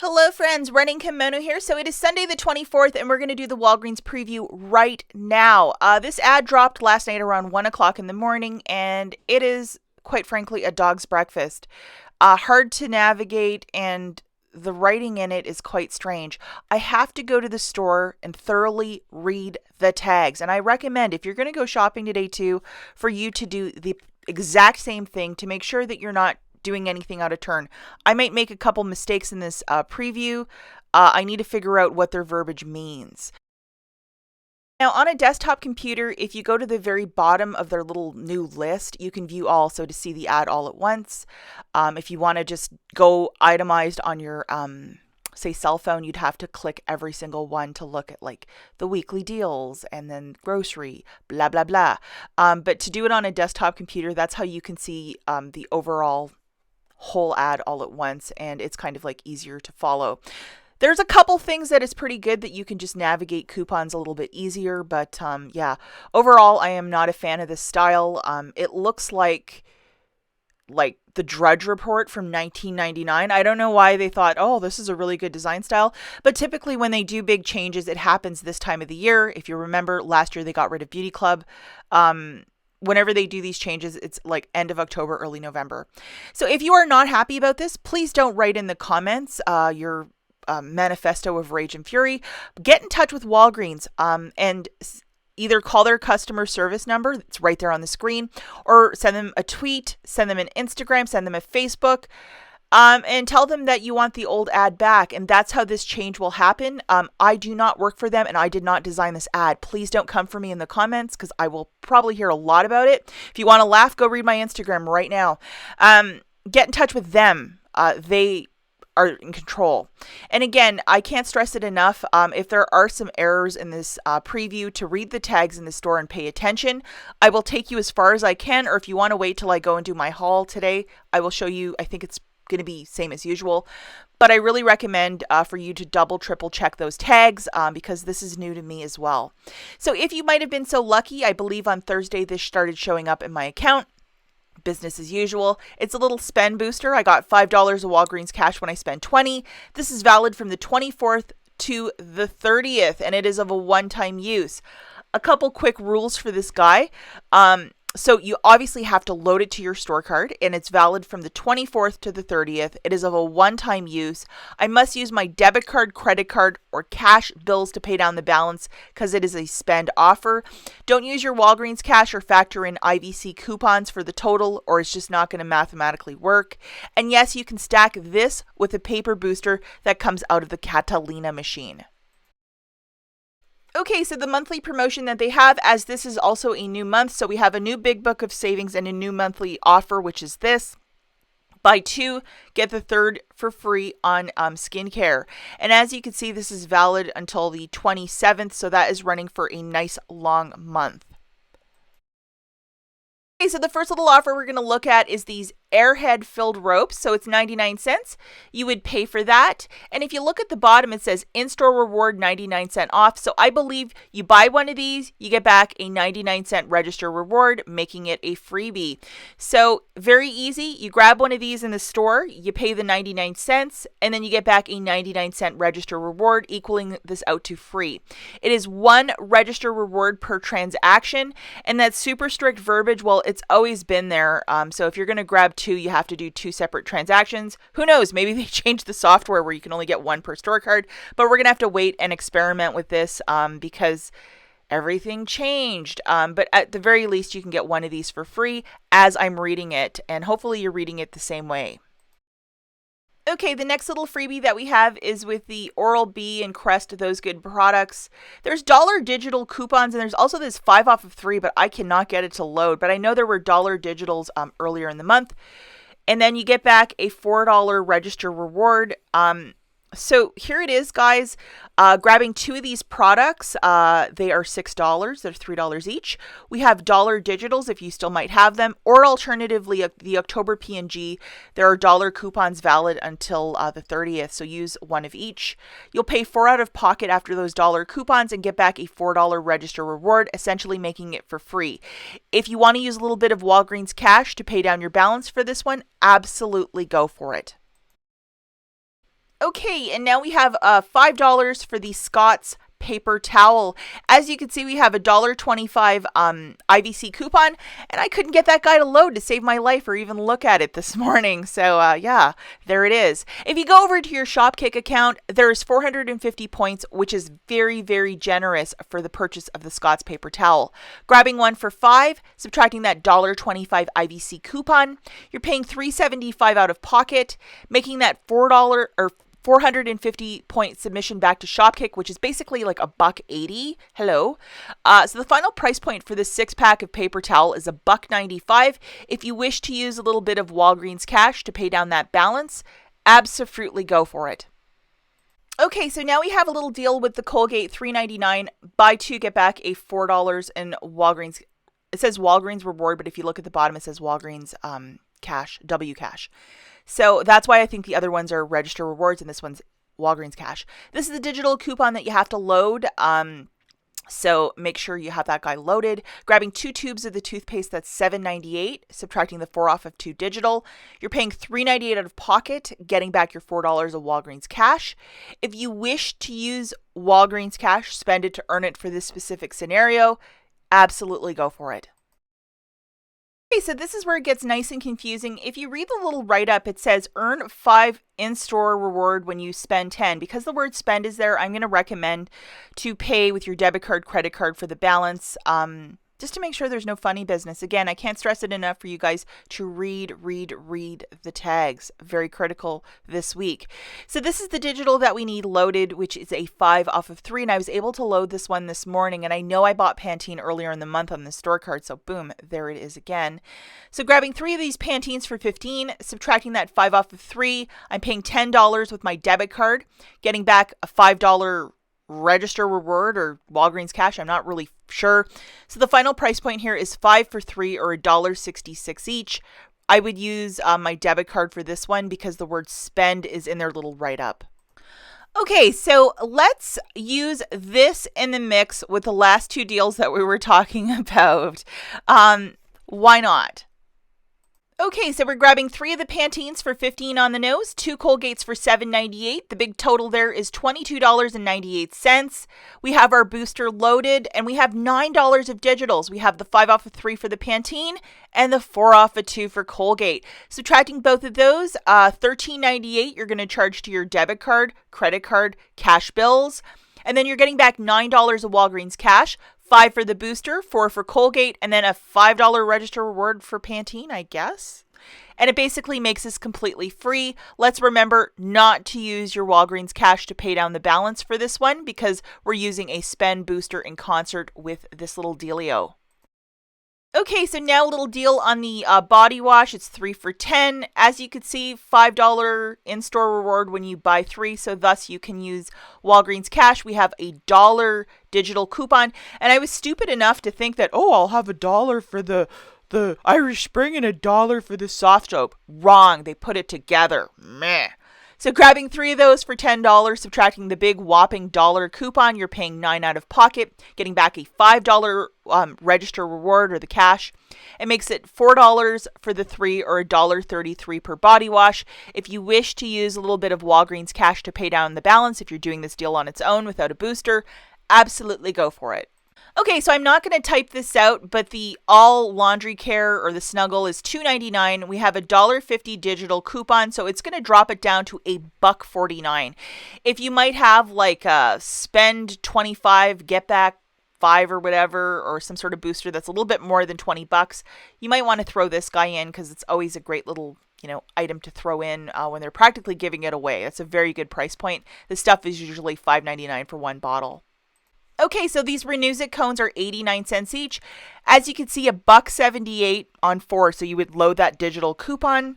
Hello friends, Running Kimono here. So it is Sunday the 24th and we're going to do the Walgreens preview right now. This ad dropped last night around 1 o'clock in the morning and it is, quite frankly, a dog's breakfast. Hard to navigate and the writing in it is quite strange. I have to go to the store and thoroughly read the tags. And I recommend, if you're going to go shopping today too, for you to do the exact same thing to make sure that you're not doing anything out of turn. I might make a couple mistakes in this preview. I need to figure out what their verbiage means. Now, on a desktop computer, if you go to the very bottom of their little new list, you can view all, so to see the ad all at once. If you want to just go itemized on your, say, cell phone, you'd have to click every single one to look at like the weekly deals and then grocery, blah, blah, blah. But to do it on a desktop computer, that's how you can see the overall whole ad all at once, and it's kind of like easier to follow. There's a couple things that is pretty good that you can just navigate coupons a little bit easier, but yeah, overall I am not a fan of this style. It looks like the Drudge Report from 1999. I don't know why they thought, oh, this is a really good design style, but typically when they do big changes, it happens this time of the year. If you remember, last year they got rid of Beauty Club. Whenever they do these changes, it's like end of October, early November. So if you are not happy about this, please don't write in the comments your manifesto of rage and fury. Get in touch with Walgreens and either call their customer service number, it's right there on the screen, or send them a tweet, send them an Instagram, send them a Facebook, and tell them that you want the old ad back, and that's how this change will happen. I do not work for them, and I did not design this ad. Please don't come for me in the comments, because I will probably hear a lot about it. If you want to laugh, go read my Instagram right now. Get in touch with them. They are in control. And again, I can't stress it enough. If there are some errors in this preview, to read the tags in the store and pay attention. I will take you as far as I can, or if you want to wait till I go and do my haul today, I will show you. I think it's going to be same as usual, but I really recommend for you to double, triple check those tags because this is new to me as well. So if you might have been so lucky, I believe on Thursday this started showing up in my account. Business as usual. It's a little spend booster. I got $5 of Walgreens cash when I spend $20. This is valid from the 24th to the 30th, and it is of a one-time use. A couple quick rules for this guy. So you obviously have to load it to your store card, and it's valid from the 24th to the 30th. It is of a one-time use. I must use my debit card, credit card, or cash bills to pay down the balance because it is a spend offer. Don't use your Walgreens cash or factor in IVC coupons for the total, or it's just not going to mathematically work. And yes, you can stack this with a paper booster that comes out of the Catalina machine. Okay, so the monthly promotion that they have, as this is also a new month, so we have a new big book of savings and a new monthly offer, which is this. Buy two, get the third for free on skincare. And as you can see, this is valid until the 27th, so that is running for a nice long month. Okay, so the first little offer we're going to look at is these airhead filled ropes. So it's 99 cents. You would pay for that. And if you look at the bottom, it says in-store reward 99-cent off. So I believe you buy one of these, you get back a 99-cent register reward, making it a freebie. So very easy. You grab one of these in the store, you pay the 99 cents, and then you get back a 99-cent register reward, equaling this out to free. It is one register reward per transaction, and that's super strict verbiage. Well, it's always been there. So if you're going to grab two, you have to do two separate transactions. Who knows? Maybe they changed the software where you can only get one per store card, but we're going to have to wait and experiment with this because everything changed. But at the very least, you can get one of these for free as I'm reading it, and hopefully you're reading it the same way. Okay, the next little freebie that we have is with the Oral-B and Crest, those good products. There's dollar digital coupons, and there's also this 5 off of 3, but I cannot get it to load. But I know there were dollar digitals earlier in the month. And then you get back a $4 register reward. So here it is, guys. Grabbing two of these products, they are $6. They're $3 each. We have dollar digitals if you still might have them, or alternatively, the October P&G. There are dollar coupons valid until the 30th, so use one of each. You'll pay $4 out of pocket after those dollar coupons and get back a $4 register reward, essentially making it for free. If you want to use a little bit of Walgreens cash to pay down your balance for this one, absolutely go for it. Okay, and now we have $5 for the Scott's paper towel. As you can see, we have a $1.25 IBC coupon, and I couldn't get that guy to load to save my life or even look at it this morning. So yeah, there it is. If you go over to your SHOPKICK account, there's 450 points, which is very, very generous for the purchase of the Scott's paper towel. Grabbing one for $5, subtracting that $1.25 IBC coupon, you're paying $3.75 out of pocket, making that $4 or 450 point submission back to SHOPKICK, which is basically like $1.80. Hello. So the final price point for this 6-pack of paper towel is $1.95. If you wish to use a little bit of Walgreens cash to pay down that balance, absolutely go for it. Okay, so now we have a little deal with the Colgate $3.99. Buy two, get back a $4 in Walgreens. It says Walgreens reward, but if you look at the bottom, it says Walgreens cash, W cash. So that's why I think the other ones are register rewards and this one's Walgreens cash. This is the digital coupon that you have to load. So make sure you have that guy loaded. Grabbing 2 tubes of the toothpaste, that's $7.98, subtracting the 4 off of 2 digital. You're paying $3.98 out of pocket, getting back your $4 of Walgreens cash. If you wish to use Walgreens cash, spend it to earn it for this specific scenario, absolutely go for it. Okay, so this is where it gets nice and confusing. If you read the little write-up, it says earn 5 in-store reward when you spend 10. Because the word spend is there, I'm going to recommend to pay with your debit card, credit card for the balance. Just to make sure there's no funny business. Again, I can't stress it enough for you guys to read the tags. Very critical this week. So this is the digital that we need loaded, which is a 5 off of 3. And I was able to load this one this morning. And I know I bought Pantene earlier in the month on the store card. So boom, there it is again. So grabbing 3 of these Pantenes for $15, subtracting that 5 off of 3. I'm paying $10 with my debit card, getting back a $5 register reward or Walgreens cash. I'm not really sure. So the final price point here is 5 for 3 or $1.66 each. I would use my debit card for this one because the word spend is in their little write-up. Okay, so let's use this in the mix with the last 2 deals that we were talking about. Why not? Okay, so we're grabbing 3 of the Pantenes for $15 on the nose, 2 Colgates for $7.98. The big total there is $22.98. We have our booster loaded, and we have $9 of digitals. We have the 5 off of 3 for the Pantene and the 4 off of 2 for Colgate. Subtracting both of those, $13.98 you're going to charge to your debit card, credit card, cash bills. And then you're getting back $9 of Walgreens cash, 5 for the booster, 4 for Colgate, and then a $5 register reward for Pantene, I guess. And it basically makes this completely free. Let's remember not to use your Walgreens cash to pay down the balance for this one because we're using a spend booster in concert with this little dealio. Okay, so now a little deal on the body wash. It's 3 for $10. As you can see, $5 in-store reward when you buy 3. So thus you can use Walgreens cash. We have a $1 digital coupon. And I was stupid enough to think that, oh, I'll have $1 for the Irish Spring and $1 for the soft soap. Wrong. They put it together. Meh. So grabbing 3 of those for $10, subtracting the big whopping $1 coupon, you're paying $9 out of pocket, getting back a $5 register reward or the cash. It makes it $4 for the 3 or $1.33 per body wash. If you wish to use a little bit of Walgreens cash to pay down the balance, if you're doing this deal on its own without a booster, absolutely go for it. Okay, so I'm not going to type this out, but the all laundry care or the Snuggle is $2.99. We have a $1.50 digital coupon, so it's going to drop it down to a $1.49. If you might have like a spend 25, get back 5 or whatever, or some sort of booster that's a little bit more than $20, you might want to throw this guy in because it's always a great little item to throw in when they're practically giving it away. That's a very good price point. This stuff is usually $5.99 for 1 bottle. Okay, so these Renewsit cones are 89 cents each. As you can see, $1.78 on 4, so you would load that digital coupon.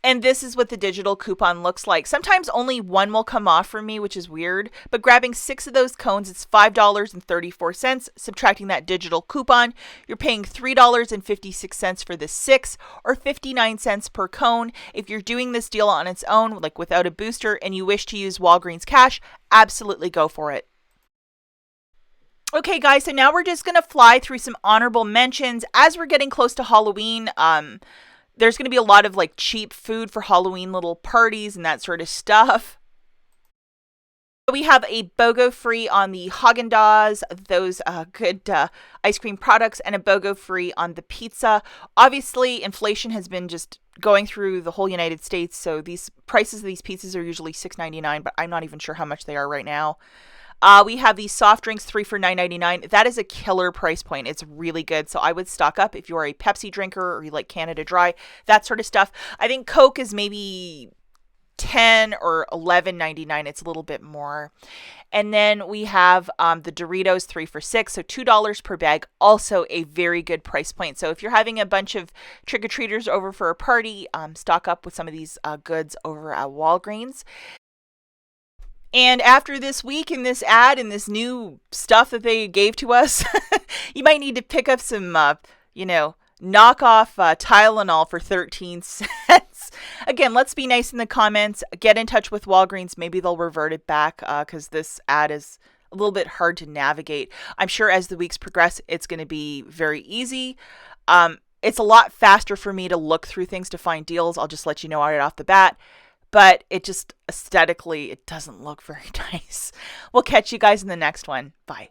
And this is what the digital coupon looks like. Sometimes only one will come off for me, which is weird. But grabbing 6 of those cones, it's $5.34. Subtracting that digital coupon, you're paying $3.56 for the 6 or 59 cents per cone. If you're doing this deal on its own, like without a booster, and you wish to use Walgreens cash, absolutely go for it. Okay, guys, so now we're just going to fly through some honorable mentions. As we're getting close to Halloween, There's going to be a lot of like cheap food for Halloween little parties and that sort of stuff. We have a BOGO free on the Haagen-Dazs, those good ice cream products, and a BOGO free on the pizza. Obviously, inflation has been just going through the whole United States, so these prices of these pizzas are usually $6.99, but I'm not even sure how much they are right now. We have these soft drinks, 3 for $9.99. That is a killer price point. It's really good. So I would stock up if you are a Pepsi drinker or you like Canada Dry, that sort of stuff. I think Coke is maybe 10 or $11.99. It's a little bit more. And then we have the Doritos 3 for $6, so $2 per bag. Also a very good price point. So if you're having a bunch of trick-or-treaters over for a party, stock up with some of these goods over at Walgreens. And after this week and this ad and this new stuff that they gave to us, you might need to pick up some, knockoff Tylenol for 13 cents. Again, let's be nice in the comments. Get in touch with Walgreens. Maybe they'll revert it back because this ad is a little bit hard to navigate. I'm sure as the weeks progress, it's going to be very easy. It's a lot faster for me to look through things to find deals. I'll just let you know right off the bat. But it just aesthetically, it doesn't look very nice. We'll catch you guys in the next one. Bye.